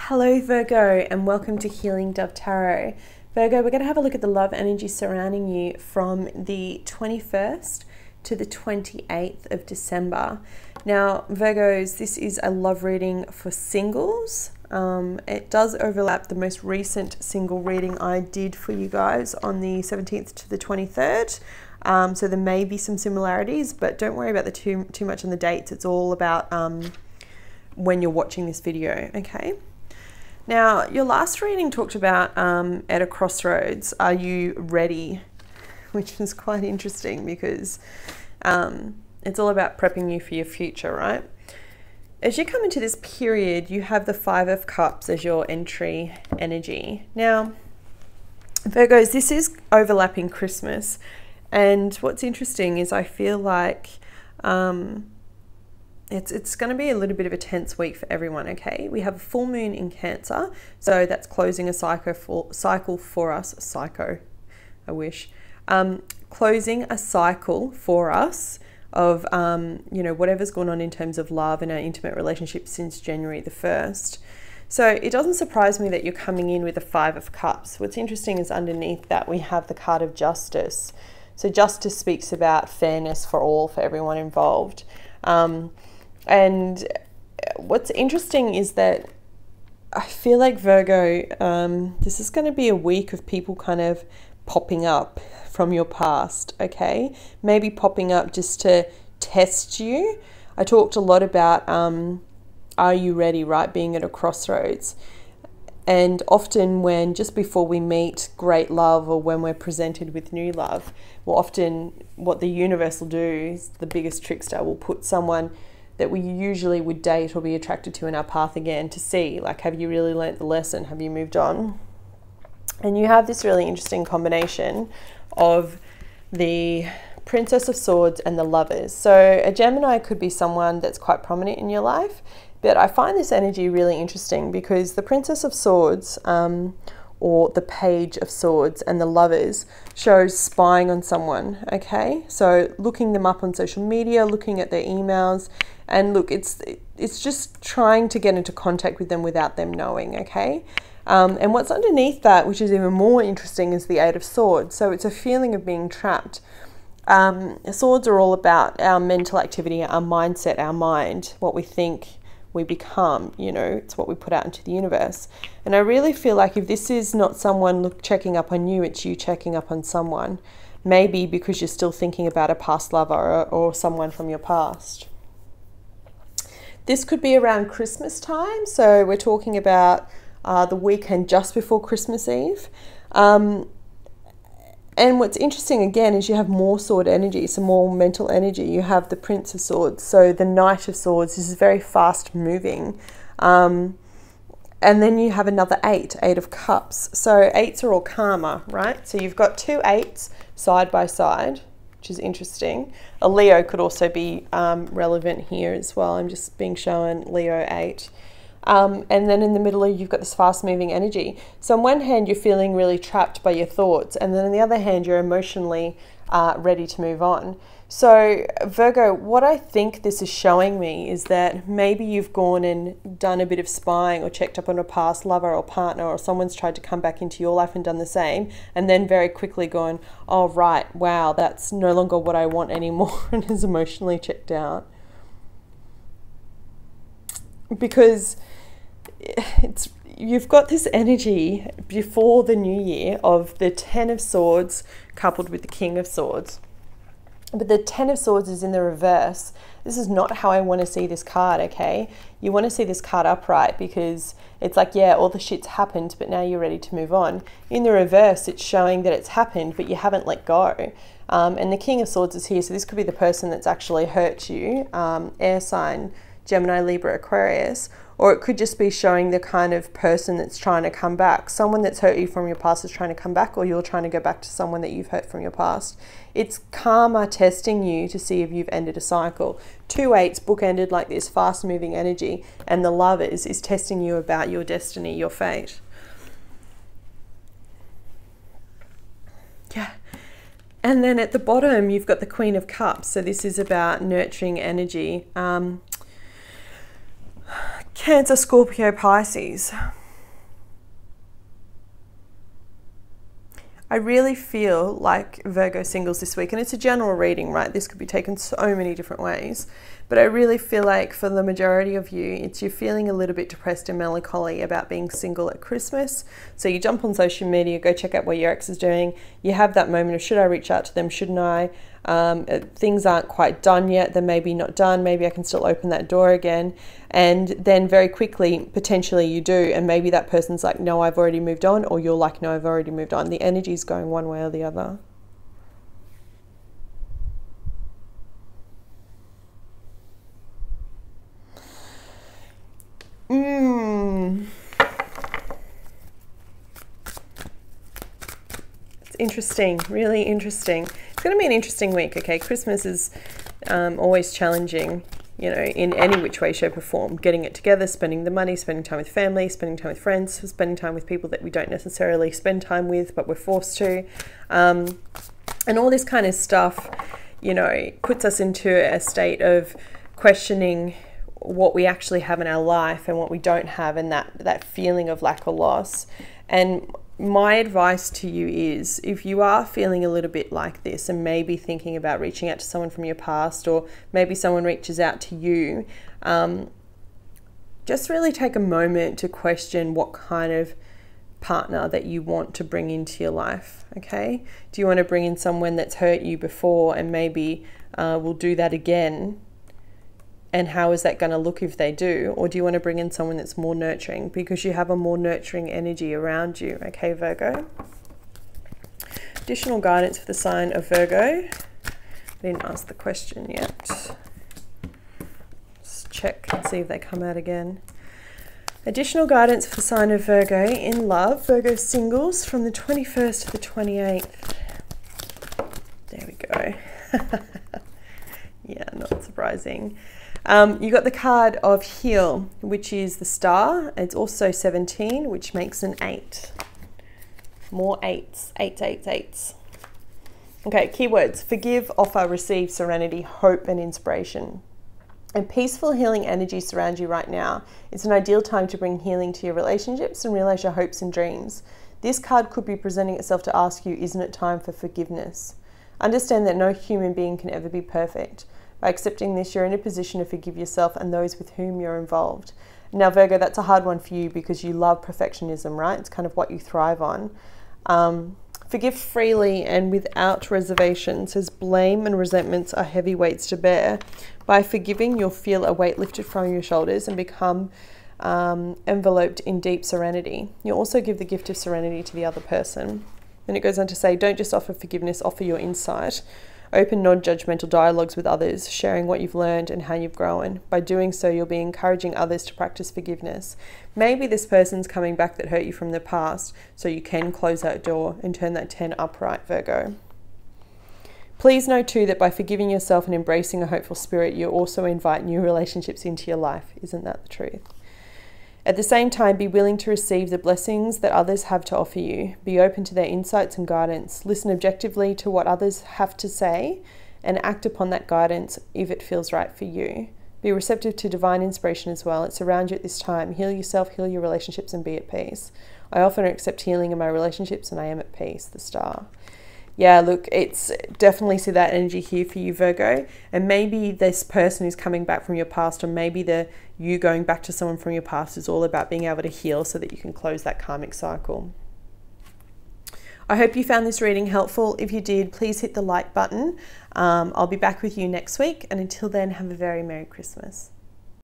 Hello Virgo, and welcome to Healing Dove Tarot. Virgo, we're going to have a look at the love energy surrounding you from the 21st to the 28th of December. Now Virgos, this is a love reading for singles. It does overlap the most recent single reading I did for you guys on the 17th to the 23rd. So there may be some similarities, but don't worry about the too much on the dates. It's all about when you're watching this video, okay? Now, your last reading talked about at a crossroads, are you ready? Which is quite interesting because it's all about prepping you for your future, right? As you come into this period, you have the Five of Cups as your entry energy. Now, Virgos, this is overlapping Christmas. And what's interesting is I feel like it's going to be a little bit of a tense week for everyone, okay? We have a full moon in Cancer, so that's closing a cycle for us. Closing a cycle for us of, you know, whatever's going on in terms of love and our intimate relationships since January the 1st. So it doesn't surprise me that you're coming in with the Five of Cups. What's interesting is underneath that we have the card of Justice. So Justice speaks about fairness for all, for everyone involved. And what's interesting is that I feel like Virgo, this is going to be a week of people kind of popping up from your past, okay? Maybe popping up just to test you. I talked a lot about are you ready, right? Being at a crossroads. And often when, just before we meet great love or when we're presented with new love, well, often what the universe will do is the biggest trickster will put someone that we usually would date or be attracted to in our path again to see, like, have you really learnt the lesson? Have you moved on? And you have this really interesting combination of the Princess of Swords and the Lovers. So a Gemini could be someone that's quite prominent in your life, but I find this energy really interesting because the Princess of Swords or the Page of Swords and the Lovers shows spying on someone, okay? So looking them up on social media, looking at their emails, and look, it's just trying to get into contact with them without them knowing, okay? And what's underneath that, which is even more interesting, is the Eight of Swords. So it's a feeling of being trapped. Swords are all about our mental activity, our mindset, our mind, what we think, we become, you know, it's what we put out into the universe. And I really feel like if this is not someone checking up on you, it's you checking up on someone. Maybe because you're still thinking about a past lover or someone from your past. This could be around Christmas time. So we're talking about the weekend just before Christmas Eve. And what's interesting again is you have more sword energy, some more mental energy. You have the Prince of Swords, so the Knight of Swords. This is very fast moving. And then you have another Eight of Cups. So eights are all karma, right? So you've got two eights side by side, which is interesting. A Leo could also be relevant here as well. I'm just being shown Leo 8. And then in the middle you've got this fast moving energy. So on one hand you're feeling really trapped by your thoughts, and then on the other hand you're emotionally ready to move on. So Virgo, what I think this is showing me is that maybe you've gone and done a bit of spying or checked up on a past lover or partner, or someone's tried to come back into your life and done the same, and then very quickly gone, oh right, wow, that's no longer what I want anymore, and is emotionally checked out. Because you've got this energy before the new year of the Ten of Swords coupled with the King of Swords. But the Ten of Swords is in the reverse. This is not how I want to see this card, okay? You want to see this card upright because it's like, yeah, all the shit's happened, but now you're ready to move on. In the reverse, it's showing that it's happened, but you haven't let go. And the King of Swords is here, so this could be the person that's actually hurt you, air sign, Gemini, Libra, Aquarius, or it could just be showing the kind of person that's trying to come back. Someone that's hurt you from your past is trying to come back, or you're trying to go back to someone that you've hurt from your past. It's karma testing you to see if you've ended a cycle. Two eights bookended like this, fast moving energy, and the Lovers is testing you about your destiny, your fate. Yeah. And then at the bottom, you've got the Queen of Cups. So this is about nurturing energy. Cancer, Scorpio, Pisces. I really feel like Virgo singles this week, and it's a general reading, right? This could be taken so many different ways, but I really feel like for the majority of you, it's you're feeling a little bit depressed and melancholy about being single at Christmas. So you jump on social media, go check out what your ex is doing. You have that moment of, should I reach out to them? Shouldn't I? Things aren't quite done yet. They're maybe not done. Maybe I can still open that door again. And then very quickly, potentially you do. And maybe that person's like, no, I've already moved on. Or you're like, no, I've already moved on. The energy is going one way or the other. It's interesting, really interesting. It's going to be an interesting week, okay? Christmas is always challenging, you know, in any which way, shape or form. Getting it together, spending the money, spending time with family, spending time with friends, spending time with people that we don't necessarily spend time with, but we're forced to. And all this kind of stuff, you know, puts us into a state of questioning what we actually have in our life and what we don't have, and that feeling of lack or loss. And my advice to you is, if you are feeling a little bit like this and maybe thinking about reaching out to someone from your past, or maybe someone reaches out to you, just really take a moment to question what kind of partner that you want to bring into your life, okay? Do you want to bring in someone that's hurt you before and maybe will do that again? And how is that going to look if they do? Or do you want to bring in someone that's more nurturing, because you have a more nurturing energy around you, okay, Virgo? Additional guidance for the sign of Virgo. I didn't ask the question yet. Let's check and see if they come out again. Additional guidance for the sign of Virgo in love. Virgo singles from the 21st to the 28th. There we go. Yeah, not surprising. You got the card of heal, which is the star. It's also 17, which makes an 8. More 8s. 8, 8, 8s. Okay, keywords: forgive, offer, receive, serenity, hope, and inspiration. And peaceful healing energy surround you right now. It's an ideal time to bring healing to your relationships and realize your hopes and dreams. This card could be presenting itself to ask you, isn't it time for forgiveness? Understand that no human being can ever be perfect. By accepting this, you're in a position to forgive yourself and those with whom you're involved. Now, Virgo, that's a hard one for you because you love perfectionism, right? It's kind of what you thrive on. Forgive freely and without reservations, as blame and resentments are heavy weights to bear. By forgiving, you'll feel a weight lifted from your shoulders and become enveloped in deep serenity. You'll also give the gift of serenity to the other person. And it goes on to say, don't just offer forgiveness, offer your insight. Open non-judgmental dialogues with others, sharing what you've learned and how you've grown. By doing so, you'll be encouraging others to practice forgiveness. Maybe this person's coming back that hurt you from the past, so you can close that door and turn that 10 upright, Virgo. Please know too that by forgiving yourself and embracing a hopeful spirit, you also invite new relationships into your life. Isn't that the truth? At the same time, be willing to receive the blessings that others have to offer you. Be open to their insights and guidance. Listen objectively to what others have to say and act upon that guidance if it feels right for you. Be receptive to divine inspiration as well. It's around you at this time. Heal yourself, heal your relationships, and be at peace. I often accept healing in my relationships and I am at peace, the star. Yeah, look, it's definitely see that energy here for you, Virgo. And maybe this person who's coming back from your past, or maybe you going back to someone from your past, is all about being able to heal so that you can close that karmic cycle. I hope you found this reading helpful. If you did, please hit the like button. I'll be back with you next week. And until then, have a very Merry Christmas.